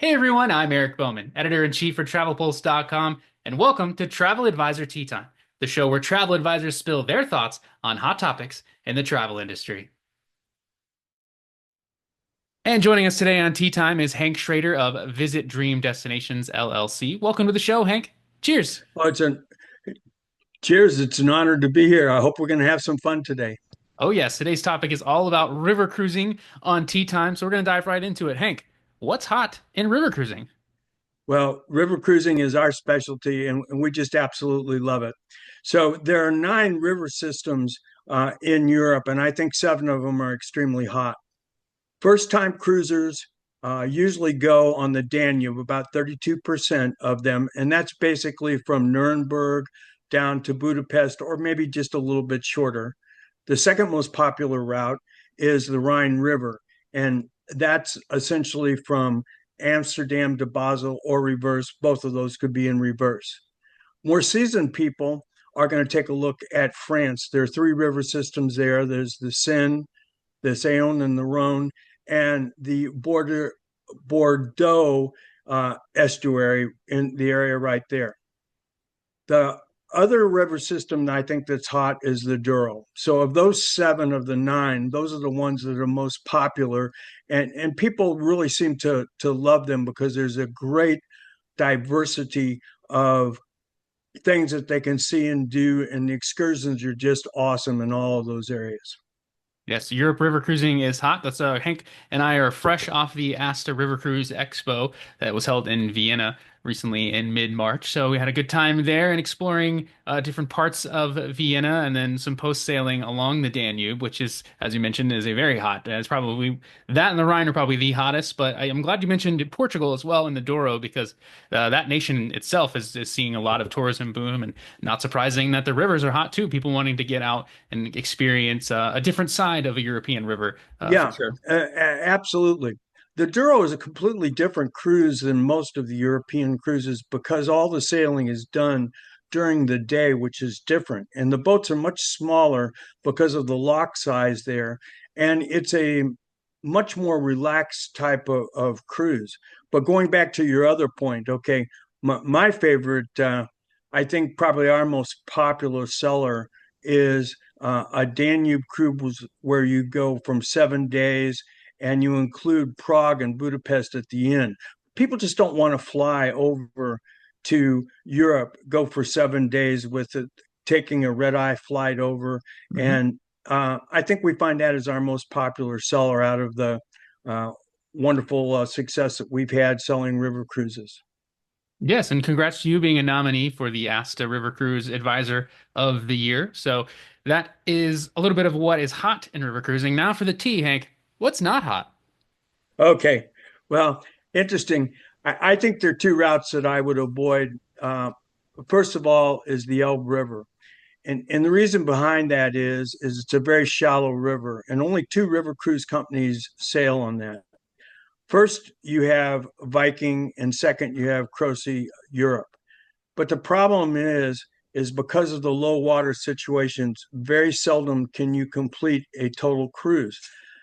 Hey everyone, I'm Eric Bowman, editor-in-chief for TravelPulse.com, and welcome to Travel Advisor Tea Time, the show where travel advisors spill their thoughts on hot topics in the travel industry. And joining us today on Tea Time is Hank Schrader of Visit Dream Destinations LLC. Welcome to the show, Hank. Cheers. Oh, cheers. It's an honor to be here. I hope we're going to have some fun today. Oh yes, today's topic is all about river cruising on Tea Time, so we're going to dive right into it. Hank, what's hot in river cruising? Well, river cruising is our specialty, and we just absolutely love it. So there are nine river systems in Europe, and I think seven of them are extremely hot. First time cruisers usually go on the Danube, about 32% of them, and that's basically from Nuremberg down to Budapest, or maybe just a little bit shorter. The second most popular route is the Rhine River, and that's essentially from Amsterdam to Basel or reverse. Both of those could be in reverse. More seasoned people are going to take a look at France. There are three river systems there. There's the Seine, the Saône, and the Rhone, and the Bordeaux estuary in the area right there. The other river system that I think that's hot is the Douro. So of those seven of the nine, those are the ones that are most popular, and people really seem to love them because there's a great diversity of things that they can see and do, and the excursions are just awesome in all of those areas. Yes, Europe River Cruising is hot. That's Hank and I are fresh off the Asta River Cruise Expo that was held in Vienna recently in mid-March. So we had a good time there and exploring different parts of Vienna and then some post-sailing along the Danube, which is, as you mentioned, is a very hot. It's probably that and the Rhine are probably the hottest, but I'm glad you mentioned Portugal as well in the Douro because that nation itself is seeing a lot of tourism boom and not surprising that the rivers are hot too. People wanting to get out and experience a different side of a European river, for Yeah, sure. absolutely. The Douro is a completely different cruise than most of the European cruises because all the sailing is done during the day, which is different. And the boats are much smaller because of the lock size there. And it's a much more relaxed type of cruise. But going back to your other point, okay, my favorite, I think probably our most popular seller is a Danube cruise where you go from 7 days and you include Prague and Budapest at the end. People just don't want to fly over to Europe, go for 7 days with it, taking a red eye flight over. Mhm. And I think we find that is our most popular seller out of the uh, wonderful success that we've had selling river cruises. Yes, and congrats to you being a nominee for the Asta River Cruise Advisor of the Year. So that is a little bit of what is hot in river cruising. Now for the tea, Hank. What's not hot? Okay. Well, interesting. I think there are two routes that I would avoid. First of all, is the Elbe River. And the reason behind that is it's a very shallow river, and only two river cruise companies sail on that. First, you have Viking, and second, you have Croce Europe. But the problem is because of the low water situations, very seldom can you complete a total cruise.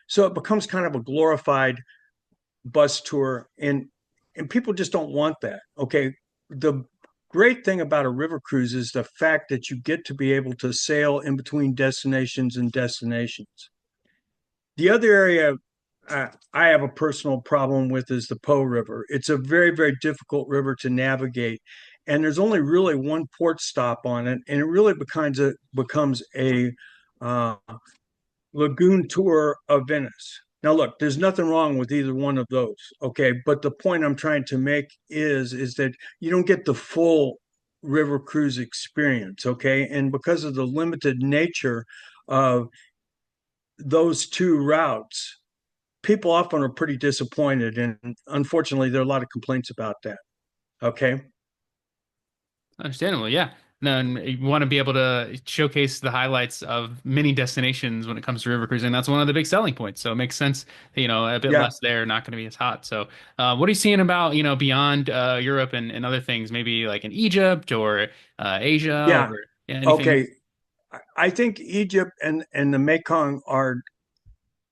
So it becomes kind of a glorified bus tour, and people just don't want that. Okay, the great thing about a river cruise is the fact that you get to be able to sail in between destinations and destinations. The other area I have a personal problem with is the Po River. It's a very, very difficult river to navigate, and there's only really one port stop on it, and it really becomes a uh, lagoon tour of Venice. Now, look, there's nothing wrong with either one of those, okay? But the point I'm trying to make is that you don't get the full river cruise experience, okay? And because of the limited nature of those two routes, people often are pretty disappointed, and unfortunately, there are a lot of complaints about that, okay? Understandable, yeah. No, and you want to be able to showcase the highlights of many destinations when it comes to river cruising. That's one of the big selling points. So it makes sense, a bit Yeah, less there, not going to be as hot. So, what are you seeing about, beyond Europe and other things, maybe like in Egypt or Asia yeah, or yeah, anything? okay. I think Egypt and the Mekong are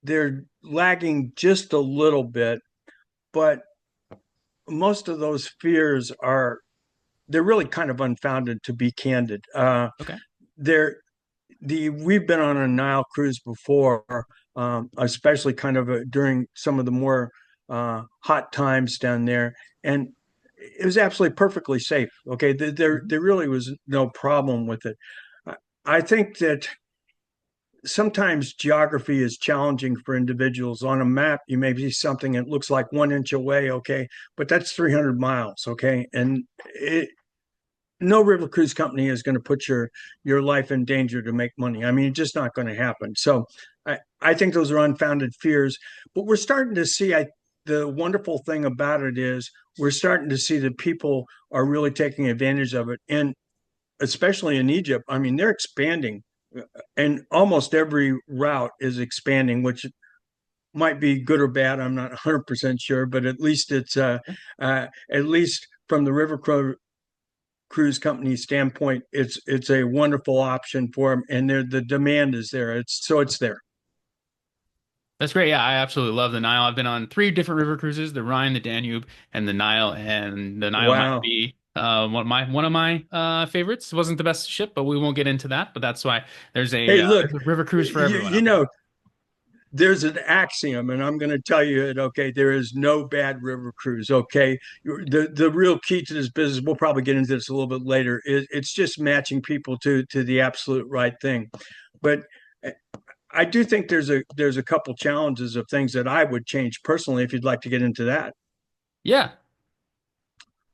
they're lagging just a little bit, but most of those fears they're really kind of unfounded, to be candid. Okay. They're we've been on a Nile cruise before, especially kind of during some of the more hot times down there, and it was absolutely perfectly safe. Okay, Mhm. there really was no problem with it. I think that sometimes geography is challenging for individuals. On a map, you may see something that looks like 1 inch away, okay, but that's 300 miles, okay, and no river cruise company is going to put your life in danger to make money. I mean, it's just not going to happen. So I think those are unfounded fears. But we're starting to see the wonderful thing about it is we're starting to see that people are really taking advantage of it. And especially in Egypt, I mean, they're expanding and almost every route is expanding, which might be good or bad. I'm not 100% sure, but at least at least from the cruise company standpoint, it's a wonderful option for them, and the demand is there. It's there. That's great. Yeah, I absolutely love the Nile. I've been on three different river cruises: the Rhine, the Danube, and the Nile. And the Nile might Wow. be one of my favorites. It wasn't the best ship, but we won't get into that. But that's why Hey, there's look, a river cruise for everyone you out there. know, there's an axiom, and I'm going to tell you it. Okay, there is no bad river cruise. Okay, the real key to this business, we'll probably get into this a little bit later. It's just matching people to the absolute right thing. But I do think there's a couple challenges of things that I would change personally if you'd like to get into that. Yeah.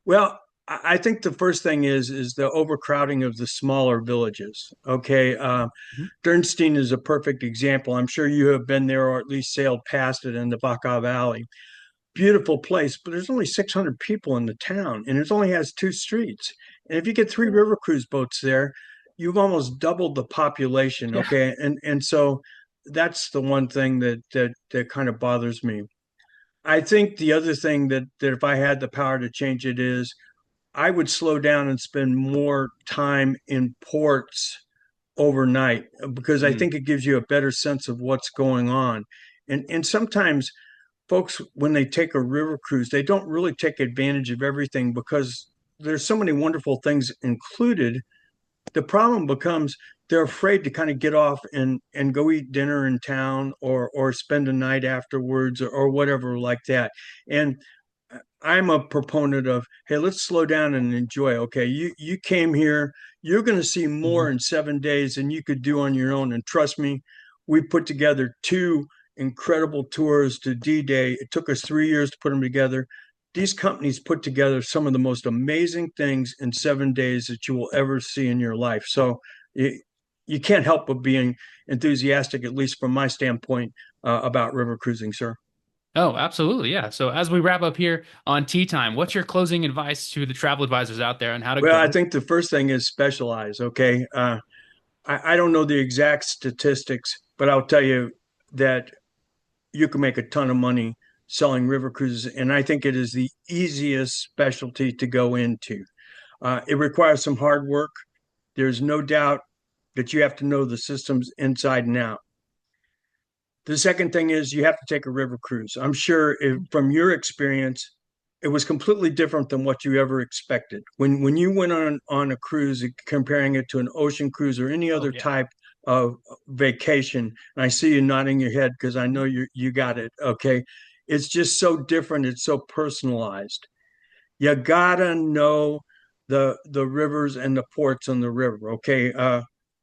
Well, I think the first thing is the overcrowding of the smaller villages. Okay, Mhm. Dernstein is a perfect example. I'm sure you have been there or at least sailed past it in the Baca Valley. Beautiful place, but there's only 600 people in the town, and it only has two streets. And if you get three river cruise boats there, you've almost doubled the population. Yeah. Okay, and so that's the one thing that kind of bothers me. I think the other thing that if I had the power to change it is I would slow down and spend more time in ports overnight because I Mm. think it gives you a better sense of what's going on. And sometimes folks, when they take a river cruise, they don't really take advantage of everything because there's so many wonderful things included. The problem becomes they're afraid to kind of get off and go eat dinner in town or spend a night afterwards or whatever like that. And I'm a proponent of, hey, let's slow down and enjoy. Okay, you came here, you're going to see more Mhm. in 7 days than you could do on your own. And trust me, we put together two incredible tours to D-Day. It took us 3 years to put them together. These companies put together some of the most amazing things in 7 days that you will ever see in your life. So you can't help but being enthusiastic, at least from my standpoint, about river cruising, sir. Oh, absolutely. Yeah. So as we wrap up here on tea time, what's your closing advice to the travel advisors out there on how to Well, I go? think the first thing is specialize. Okay. I don't know the exact statistics, but I'll tell you that you can make a ton of money selling river cruises. And I think it is the easiest specialty to go into. It requires some hard work. There's no doubt that you have to know the systems inside and out. The second thing is you have to take a river cruise. I'm sure from your experience, it was completely different than what you ever expected. When you went on a cruise, comparing it to an ocean cruise or any Oh, other yeah. type of vacation, and I see you nodding your head because I know you got it. Okay, it's just so different. It's so personalized. You gotta know the rivers and the ports on the river. Okay,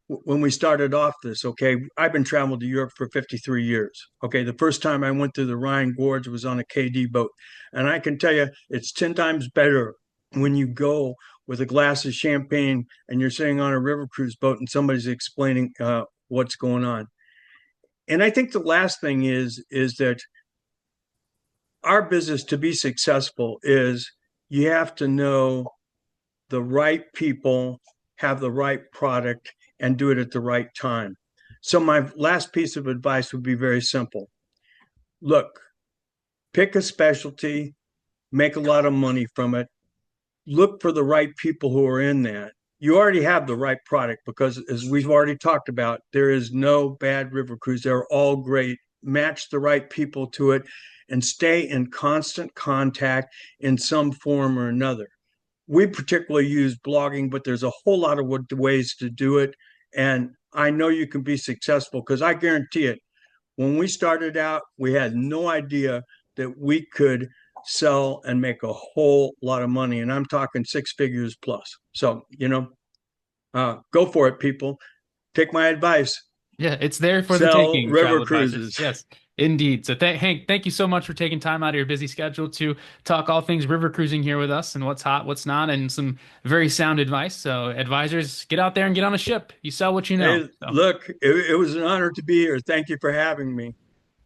when we started off this, okay, I've been traveling to Europe for 53 years. Okay, the first time I went through the Rhine Gorge was on a KD boat, and I can tell you it's 10 times better when you go with a glass of champagne and you're sitting on a river cruise boat and somebody's explaining what's going on. And I think the last thing is that our business to be successful is you have to know the right people, have the right product, and do it at the right time. So, my last piece of advice would be very simple. Look, pick a specialty, make a lot of money from it, look for the right people who are in that. You already have the right product because, as we've already talked about, there is no bad river cruise. They're all great. Match the right people to it and stay in constant contact in some form or another. We particularly use blogging, but there's a whole lot of ways to do it. And I know you can be successful because I guarantee it. When we started out, we had no idea that we could sell and make a whole lot of money. And I'm talking six figures plus. So, go for it, people. Take my advice. Yeah, it's there for the Sell taking, river travel advisors. cruises. Yes, indeed. So, Hank, thank you so much for taking time out of your busy schedule to talk all things river cruising here with us and what's hot, what's not, and some very sound advice. So, advisors, get out there and get on a ship. You sell what you know. Hey, So, look, it was an honor to be here. Thank you for having me.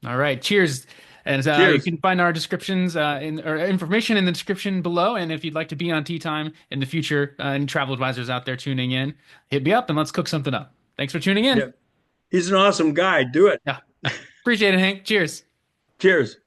all right, cheers. And you Cheers. can find our descriptions or information in the description below. And if you'd like to be on Tea Time in the future, and travel advisors out there tuning in, hit me up and let's cook something up. Thanks for tuning in. Yeah, he's an awesome guy. Do it. Yeah, appreciate it, Hank. Cheers. Cheers.